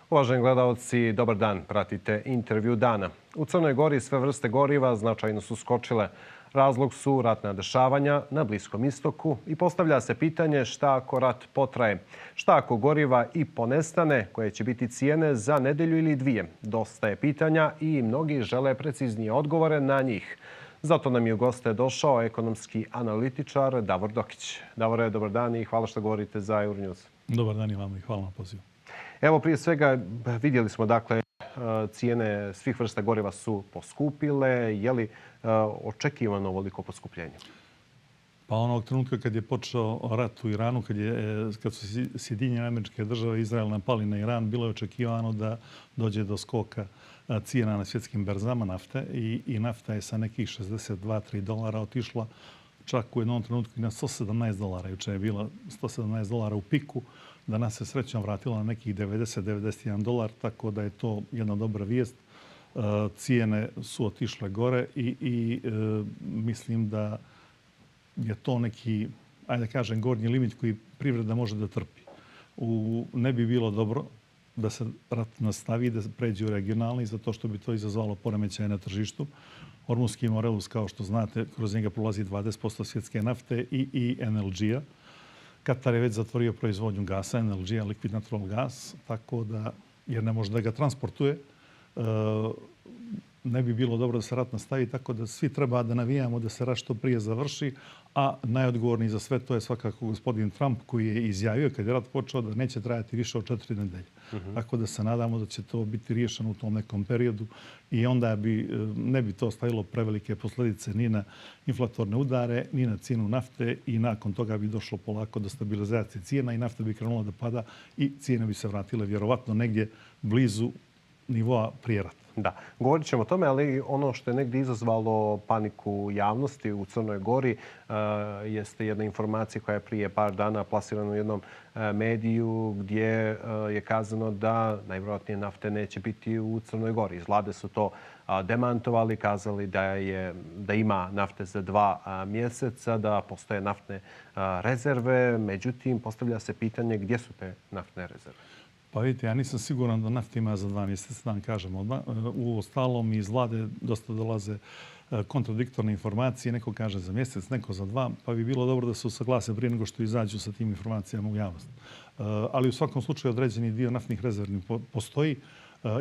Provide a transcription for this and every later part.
Uvaženi gledalci, dobar dan. Pratite intervju dana. U Crnoj Gori sve vrste goriva značajno su skočile. Razlog su ratna dešavanja na Bliskom istoku i postavlja se pitanje šta ako rat potraje. Šta ako goriva i ponestane, koje će biti cijene za nedelju ili dvije. Dosta je pitanja i mnogi žele preciznije odgovore na njih. Zato nam je u goste došao ekonomski analitičar Davor Dokić. Davore, dobar dan i hvala što govorite za Euronews. Dobar dan i vama i hvala na pozivu. Evo, prije svega vidjeli smo dakle cijene svih vrsta goriva su poskupile. Je li očekivano ovoliko poskupljenje? Pa onog trenutka kad je počeo rat u Iranu, kad su Sjedinjene Američke Države i Izrael napali na Iran, bilo je očekivano da dođe do skoka cijena na svjetskim berzama nafte i nafta je sa nekih $62-3 otišla čak u jednom trenutku i na $117. Juče je bila $117 u piku. Danas se srećom vratila na nekih $90-91, tako da je to jedna dobra vijest. Cijene su otišle gore i mislim da je to neki, ajde da kažem, gornji limit koji privreda može da trpi. Ne bi bilo dobro da se rat nastavi, da pređe u regionalni, zato što bi to izazvalo poremećaje na tržištu. Ormuski Morelus, kao što znate, kroz njega prolazi 20% svjetske nafte i NLG-a. Katar je već zatvorio proizvodnju gasa, NLG-a, liquid natural gas, tako da, jer ne može da ga transportuje, ne bi bilo dobro da se rat nastavi, tako da svi treba da navijamo da se rat što prije završi, a najodgovorniji za sve to je svakako gospodin Trump koji je izjavio kad je rat počeo da neće trajati više od 4 nedelje. Tako da se nadamo da će to biti riješeno u tom nekom periodu i onda ne bi to ostavilo prevelike posljedice ni na inflatorne udare, ni na cijenu nafte i nakon toga bi došlo polako do stabilizacije cijena i nafta bi krenula da pada i cijene bi se vratile vjerovatno negdje blizu nivoa prije rata. Da, govorit ćemo o tome, ali ono što je negdje izazvalo paniku javnosti u Crnoj Gori jeste jedna informacija koja je prije par dana plasirana u jednom mediju gdje je kazano da najvjerojatnije nafte neće biti u Crnoj Gori. Iz vlade su to demantovali, kazali da ima nafte za 2 mjeseca, da postoje naftne rezerve. Međutim, postavlja se pitanje gdje su te naftne rezerve. Pa vidite, ja nisam siguran da nafta ima za 2 mjeseca, da vam kažem odmah. U ostalom iz vlade dosta dolaze kontradiktorne informacije. Neko kaže za mjesec, neko za 2, pa bi bilo dobro da se usaglase prije nego što izađu sa tim informacijama u javnost. Ali u svakom slučaju određeni dio naftnih rezervi postoji.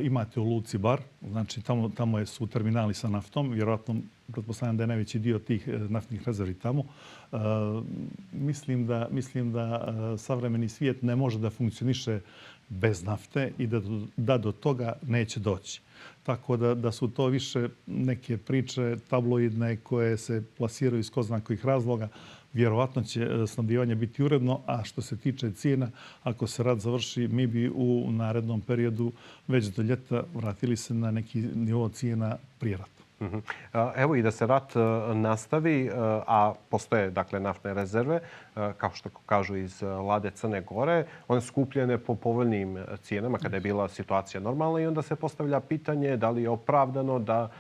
Imate u luci Bar, znači tamo su terminali sa naftom. Vjerojatno, pretpostavljam da je najveći dio tih naftnih rezervi tamo. Mislim da savremeni svijet ne može da funkcioniše bez nafte i da do toga neće doći. Tako da su to više neke priče tabloidne koje se plasiraju iz ko zna kojih razloga. Vjerovatno će snabdijevanje biti uredno, a što se tiče cijena, ako se rat završi, mi bi u narednom periodu već do ljeta vratili se na neki nivo cijena prije rata. Evo i da se rat nastavi, a postoje dakle naftne rezerve, kao što kažu iz vlade Crne Gore, one su kupljene po povoljnim cijenama kada je bila situacija normalna i onda se postavlja pitanje da li je opravdano da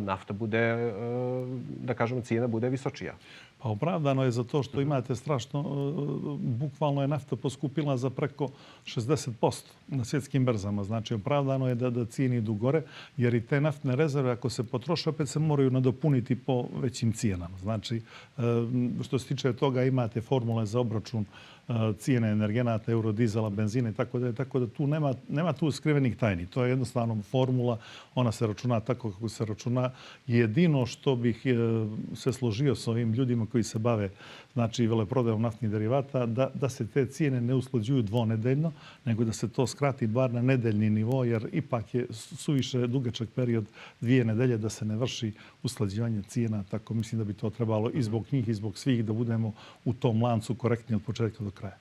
nafta bude, da kažemo, cijena bude visočija. Pa opravdano je zato što imate strašno, bukvalno je nafta poskupila za preko 60% na svjetskim berzama. Znači opravdano je da cijene idu gore, jer i te naftne rezerve ako se potroše opet se moraju nadopuniti po većim cijenama. Znači što se tiče toga imate formule za obračun cijene energenata, eurodizela, benzina i tako da tu nema tu skrivenih tajni. To je jednostavno formula, ona se računa tako kako se računa. Jedino što bih se složio s ovim ljudima koji se bave znači veleprodajom naftnih derivata, da se te cijene ne usklađuju dvonedeljno, nego da se to skrati bar na nedeljni nivo, jer ipak je suviše dugačak period 2 nedelje da se ne vrši usklađivanje cijena. Tako mislim da bi to trebalo i zbog njih i zbog svih da budemo u tom lancu korektni od početka do kraja.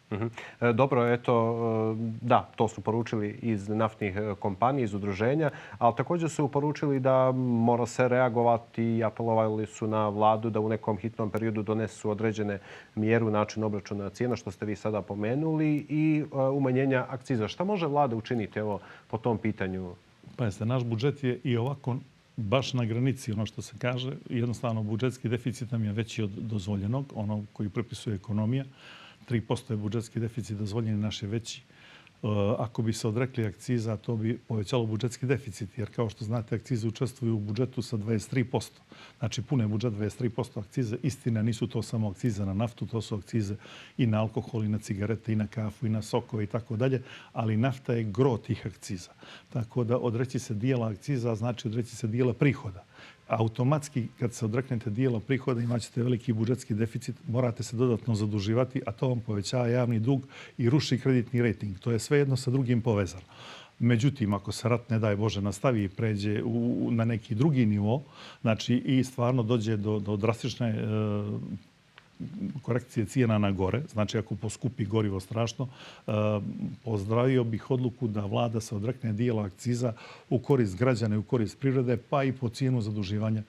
Dobro, eto, da, to su poručili iz naftnih kompanija, iz udruženja, ali također su poručili da mora se reagovati i apelovali su na vladu da u nekom hitnom periodu donesu određene mjeru, način obračuna cijena, što ste vi sada pomenuli, i umanjenja akciza. Šta može vlada učiniti po tom pitanju? Pa jeste, naš budžet je i ovako baš na granici, ono što se kaže. Jednostavno, budžetski deficit nam je veći od dozvoljenog, ono koji propisuje ekonomija. 3% je budžetski deficit, dozvoljeni naš je veći. Ako bi se odrekli akciza, to bi povećalo budžetski deficit, jer kao što znate, akcize učestvuju u budžetu sa 23%. Znači, pune budžet 23% akcize. Istina, nisu to samo akcize na naftu, to su akcize i na alkohol, i na cigarete, i na kafu, i na sokove i tako dalje, ali nafta je gro tih akciza. Tako da odreći se dijela akciza znači odreći se dijela prihoda. Automatski, kad se odreknete dijela prihoda, imaćete veliki budžetski deficit, morate se dodatno zaduživati, a to vam povećava javni dug i ruši kreditni rating. To je sve jedno sa drugim povezano. Međutim, ako se rat, ne daj Bože, nastavi i pređe na neki drugi nivo, znači i stvarno dođe do drastične korekcije cijena na gore, znači ako poskupi gorivo strašno, pozdravio bih odluku da vlada se odrekne dijela akciza u korist građana i u korist prirode, pa i po cijenu zaduživanja,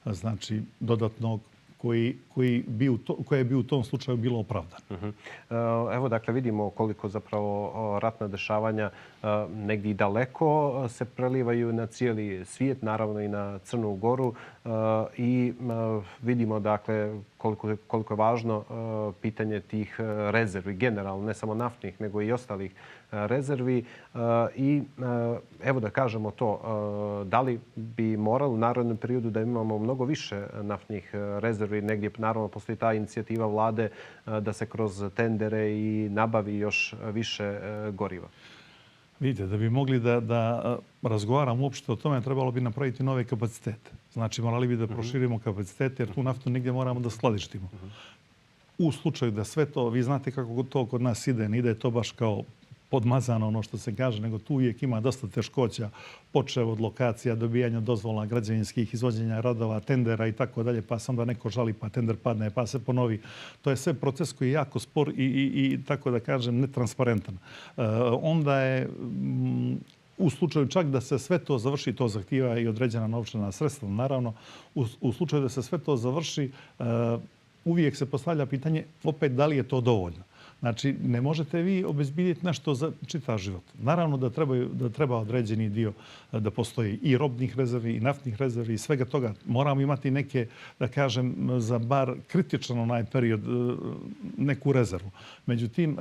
znači dodatnog koji bi u tom slučaju bilo opravdano. Evo, dakle, vidimo koliko zapravo ratna dešavanja negdje i daleko se prelivaju na cijeli svijet, naravno i na Crnu Goru. I vidimo, dakle, koliko je važno pitanje tih rezervi, generalno, ne samo naftnih, nego i ostalih rezervi. I evo da kažemo to, da li bi morali u narodnom periodu da imamo mnogo više naftnih rezervi, negdje naravno postoji ta inicijativa vlade da se kroz tendere i nabavi još više goriva. Vidite, da bi mogli da razgovaramo uopšte o tome, trebalo bi napraviti nove kapacitete. Znači, morali bi da proširimo kapacitete, jer tu naftu negdje moramo da skladištimo. U slučaju da sve to, vi znate kako to kod nas ide, ne ide to baš kao podmazano, ono što se kaže, nego tu uvijek ima dosta teškoća, počev od lokacija, dobijanja dozvola građevinskih, izvođenja radova, tendera i tako dalje, pa se onda neko žali, pa tender padne, pa se ponovi. To je sve proces koji je jako spor i tako da kažem, netransparentan. Onda je u slučaju čak da se sve to završi, to zahtijeva i određena novčana sredstva. Naravno, u slučaju da se sve to završi, uvijek se postavlja pitanje opet da li je to dovoljno. Znači, ne možete vi obezbiljiti nešto za čitav život. Naravno da treba određeni dio da postoji i robnih rezervi, i naftnih rezervi, i svega toga. Moramo imati neke, da kažem, za bar kritičan onaj period, neku rezervu. Međutim,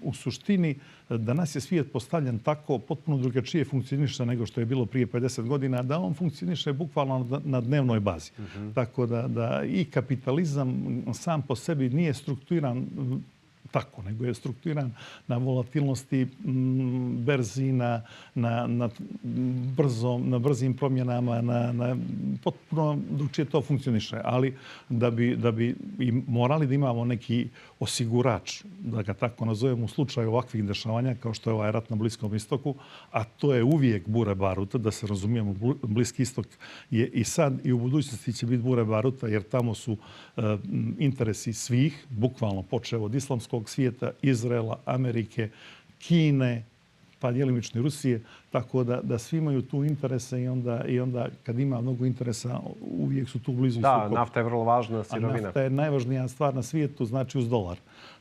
u suštini, danas je svijet postavljen tako potpuno drugačije funkcioniše nego što je bilo prije 50 godina, da on funkcioniše bukvalno na dnevnoj bazi. Tako da i kapitalizam sam po sebi nije strukturiran tako, nego je strukturiran na volatilnosti berzi, na brzim promjenama, na potpuno drugčije to funkcioniše. Ali da bi i morali da imamo neki osigurač, da ga tako nazovemo, u slučaju ovakvih dešavanja, kao što je ovaj rat na Bliskom istoku, a to je uvijek bure baruta, da se razumijemo, Bliski istok je i sad i u budućnosti će biti bure baruta, jer tamo su interesi svih, bukvalno počeo od islamskog svijeta, Izraela, Amerike, Kine, pa djelimično i Rusije, tako da svi imaju tu interese i onda kad ima mnogo interesa uvijek su tu blizu. Da, nafta je vrlo važna sirovina. A nafta je najvažnija stvar na svijetu, znači uz dolar.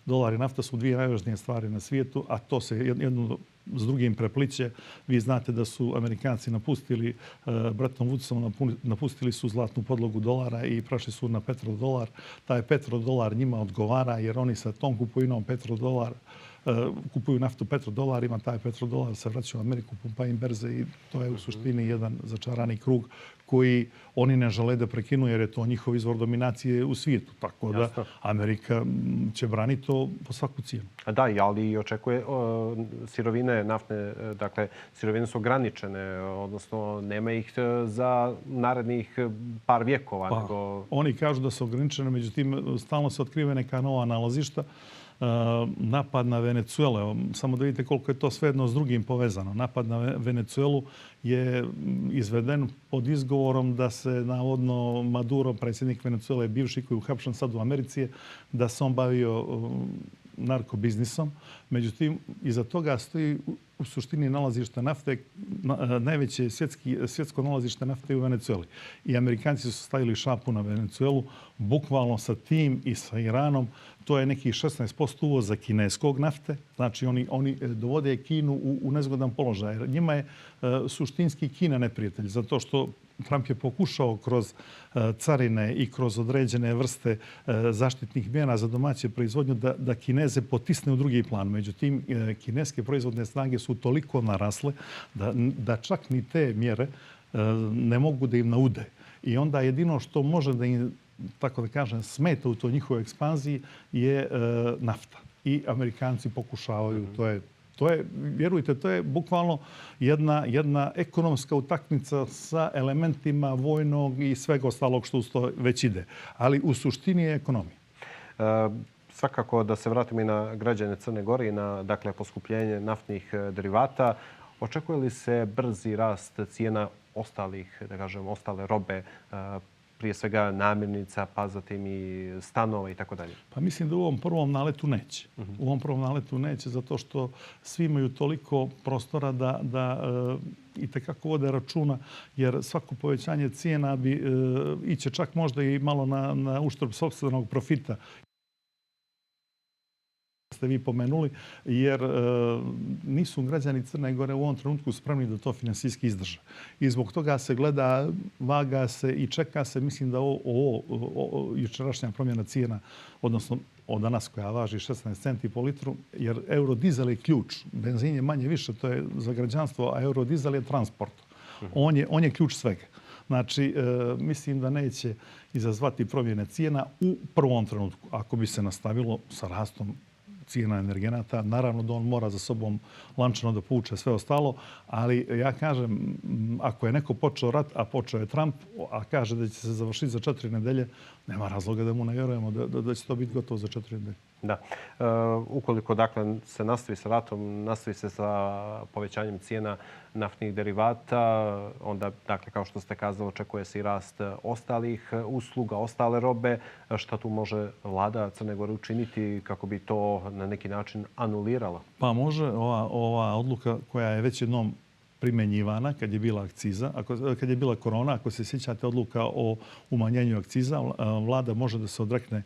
Dolar i nafta su dvije najvažnije stvari na svijetu, a to se jedno s drugim prepliće. Vi znate da su Amerikanci napustili Bretton Woodsom, napustili su zlatnu podlogu dolara i prešli su na petrodolar. Taj petrodolar njima odgovara jer oni sa tom kupovinom petrodolar kupuju naftu petrodolarima, taj petrodolar se vraća u Ameriku, pumpa im berze i to je u suštini jedan začarani krug koji oni ne žele da prekinu jer je to njihov izvor dominacije u svijetu. Tako da Amerika će braniti to po svaku cijenu. Da, ali i očekuje sirovine naftne, dakle, sirovine su ograničene, odnosno nema ih za narednih par vjekova. Pa, oni kažu da su ograničene, međutim, stalno se otkrive neka nova nalazišta. Napad na Venecuelu, samo da vidite koliko je to svejedno s drugim povezano. Napad na Venecuelu je izveden pod izgovorom da se navodno Maduro, predsjednik Venecuele, bivši koji je uhapšen sad u Americi, da se on bavio narkobiznisom. Međutim, iza toga stoji u suštini nalazište nafte, najveće svjetsko nalazište nafte u Venecueli. I Amerikanci su stavili šapu na Venecuelu, bukvalno sa tim i sa Iranom. To je nekih 16% uvoza kineskog nafte. Znači, oni dovode Kinu u nezgodan položaj. Njima je suštinski Kina neprijatelj, zato što Trump je pokušao kroz carine i kroz određene vrste zaštitnih mjera za domaće proizvodnju da Kineze potisne u drugi plan. Međutim, kineske proizvodne snage su toliko narasle da čak ni te mjere ne mogu da im naude. I onda jedino što može da im, tako da kažem, smeta u toj njihovoj ekspanziji je nafta. I Amerikanci pokušavaju, to je, vjerujte, to je bukvalno jedna ekonomska utakmica sa elementima vojnog i svega ostalog što uz to već ide. Ali u suštini je ekonomija. Svakako da se vratimo i na građane Crne Gore i na poskupljenje naftnih derivata. Očekuje li se brzi rast cijena ostalih, da kažem, ostale robe, prije svega namirnica, pa zatim i stanova i tako dalje? Pa mislim da u ovom prvom naletu neće. U ovom prvom naletu neće zato što svi imaju toliko prostora da i tekako vode računa, jer svako povećanje cijena bi iće čak možda i malo na uštrb sopstvenog profita. Ste vi pomenuli, jer nisu građani Crne Gore u ovom trenutku spremni da to finansijski izdrže. I zbog toga se gleda, vaga se i čeka se. Mislim da jučerašnja promjena cijena, odnosno od danas koja važi 16 centi po litru, jer eurodizel je ključ. Benzin je manje više, to je za građanstvo, a eurodizel je transport. On je ključ svega. Znači, mislim da neće izazvati promjene cijena u prvom trenutku. Ako bi se nastavilo sa rastom cijena energenata, naravno da on mora za sobom lančano da povuče sve ostalo, ali ja kažem, ako je neko počeo rat, a počeo je Trump, a kaže da će se završiti za 4 nedelje, nema razloga da mu ne vjerujemo da će to biti gotovo za 4 nedelje. Da. Ukoliko se nastavi sa ratom, nastavi se sa povećanjem cijena naftnih derivata, onda, kao što ste kazali, očekuje se i rast ostalih usluga, ostale robe. Šta tu može vlada Crne Gore učiniti kako bi to na neki način anulirala? Pa može ova odluka koja je već jednom primjenjivana kad je bila akciza, kad je bila korona, ako se sjećate odluka o umanjenju akciza, vlada može da se odrekne,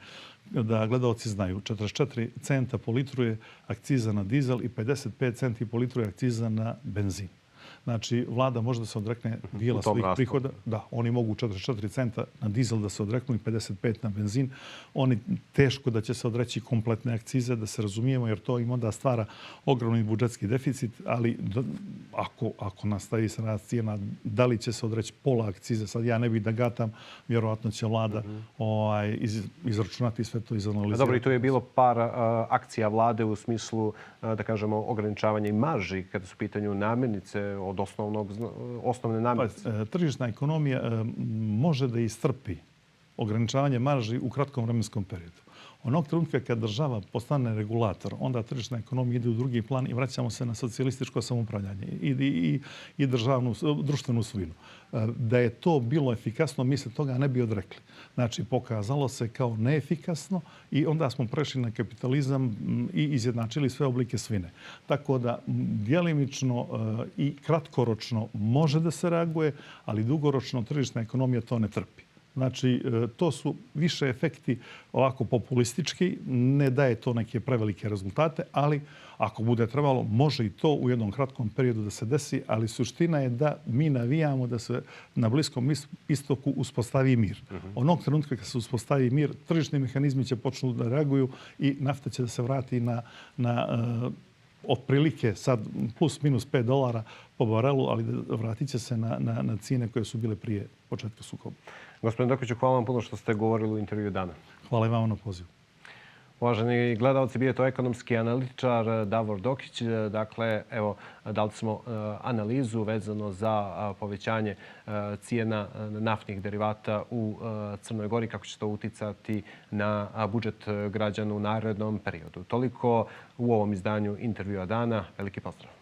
da gledalci znaju, 44 centa po litru je akciza na dizel i 55 centi po litru je akciza na benzin. Znači, vlada može da se odrekne dijela svojih prihoda. Da, oni mogu 44 centa na dizel da se odreknu i 55 na benzin. Oni teško da će se odreći kompletne akcize, da se razumijemo, jer to im onda stvara ogromni budžetski deficit, ali ako nastavi se rast cijena, da li će se odreći pola akcize, sad ja ne bih da gatam, vjerovatno će vlada izračunati sve to, izanalizirati. Dobro, i tu je bilo par akcija vlade u smislu, da kažemo, ograničavanja i marži kada su u pitanju namirnice od osnovne namirnice. Tržišna ekonomija može da istrpi ograničavanje marži u kratkom vremenskom periodu. Onog trenutka kad država postane regulator, onda tržišna ekonomija ide u drugi plan i vraćamo se na socijalističko samoupravljanje i društvenu svojinu. Da je to bilo efikasno, mi se toga ne bi odrekli. Znači, pokazalo se kao neefikasno i onda smo prešli na kapitalizam i izjednačili sve oblike svine. Tako da, djelimično i kratkoročno može da se reaguje, ali dugoročno tržišna ekonomija to ne trpi. Znači, to su više efekti ovako populistički, ne daje to neke prevelike rezultate, ali ako bude trebalo, može i to u jednom kratkom periodu da se desi, ali suština je da mi navijamo da se na Bliskom istoku uspostavi mir. Onog trenutka kad se uspostavi mir, tržišni mehanizmi će počnu da reaguju i nafta će da se vrati na otprilike sad plus minus $5 po barelu, ali vratit će se na cijene koje su bile prije početka sukoba. Gospodin Dokiću, hvala vam puno što ste govorili u intervju dana. Hvala i vama na pozivu. Uvaženi gledalci, bio je to ekonomski analitičar Davor Dokić. Dakle, evo, dali smo analizu vezano za povećanje cijena naftnih derivata u Crnoj Gori, kako će to uticati na budžet građana u narednom periodu. Toliko u ovom izdanju intervjua dana. Veliki pozdrav.